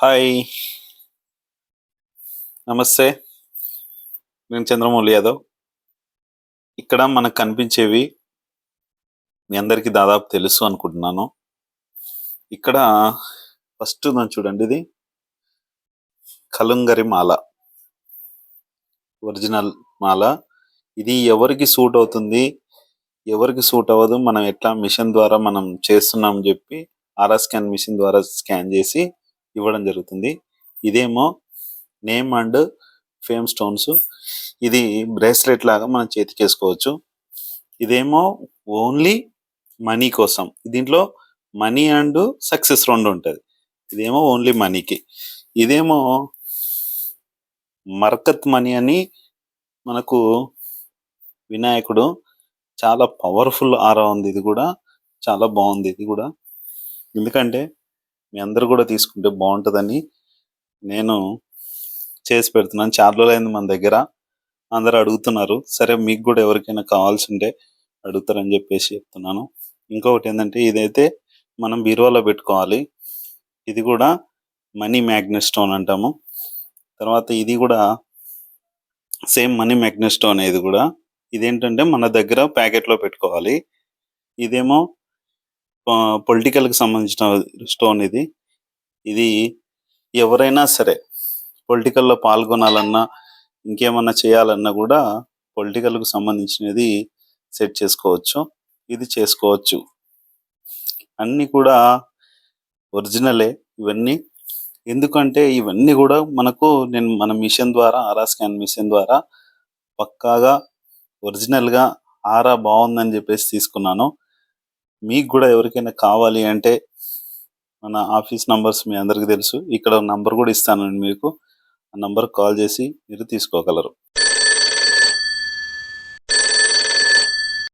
Hi! నమస్తే. నేను చంద్రమౌళి యాదవ్. ఇక్కడ మనకు కనిపించేవి మీ అందరికీ దాదాపు తెలుసు అనుకుంటున్నాను. ఇక్కడ ఫస్ట్ ఉందని చూడండి, ఇది కలంగరి మాల. ఒరిజినల్ మాల. ఇది ఎవరికి సూట్ అవుతుంది, ఎవరికి సూట్ అవ్వదు, మనం ఎట్లా మిషన్ ద్వారా మనం చేస్తున్నాం చెప్పి ఆర్ఆర్ స్కాన్ మిషన్ ద్వారా స్కాన్ చేసి ఇవ్వడం జరుగుతుంది. ఇదేమో నేమ్ అండ్ ఫేమ్ స్టోన్స్. ఇది బ్రేస్లెట్ లాగా మనం చేతికి వేసుకోవచ్చు. ఇదేమో ఓన్లీ మనీ కోసం. దీంట్లో మనీ అండ్ సక్సెస్ రెండు ఉంటుంది. ఇదేమో ఓన్లీ మనీకి. ఇదేమో మర్కత్ మనీ అని మనకు వినాయకుడు చాలా పవర్ఫుల్ ఆరా ఉంది. ఇది కూడా చాలా బాగుంది. ఇది కూడా ఎందుకంటే మీ అందరు కూడా తీసుకుంటే బాగుంటుందని నేను చేసి పెడుతున్నాను. చాలా రోజులైంది మన దగ్గర, అందరు అడుగుతున్నారు. సరే మీకు కూడా ఎవరికైనా కావాల్సి ఉంటే అడుగుతారని చెప్పేసి చెప్తున్నాను. ఇంకొకటి ఏంటంటే, ఇదైతే మనం బీరువాలో పెట్టుకోవాలి. ఇది కూడా మనీ మ్యాగ్నెట్ స్టోన్ అంటాము. తర్వాత ఇది కూడా సేమ్ మనీ మ్యాగ్నెట్ స్టోన్. ఇది కూడా ఇదేంటంటే మన దగ్గర ప్యాకెట్లో పెట్టుకోవాలి. ఇదేమో పొలిటికల్కి సంబంధించిన స్టోన్. ఇది ఎవరైనా సరే పొలిటికల్లో పాల్గొనాలన్నా ఇంకేమన్నా చేయాలన్నా కూడా పొలిటికల్కు సంబంధించినది సెట్ చేసుకోవచ్చు. ఇది చేసుకోవచ్చు. అన్నీ కూడా ఒరిజినలే ఇవన్నీ. ఎందుకంటే ఇవన్నీ కూడా మన మిషన్ ద్వారా, ఆర్ఆర్ స్కాన్ మిషన్ ద్వారా పక్కాగా ఒరిజినల్గా ఆరా బాగుందని చెప్పేసి తీసుకున్నాను. మీకు కూడా ఎవరికైనా కావాలి అంటే మన ఆఫీస్ నంబర్స్ మీ అందరికీ తెలుసు. ఇక్కడ నంబర్ కూడా ఇస్తాను మీకు. ఆ నంబర్కి కాల్ చేసి మీరు తీసుకోగలరు.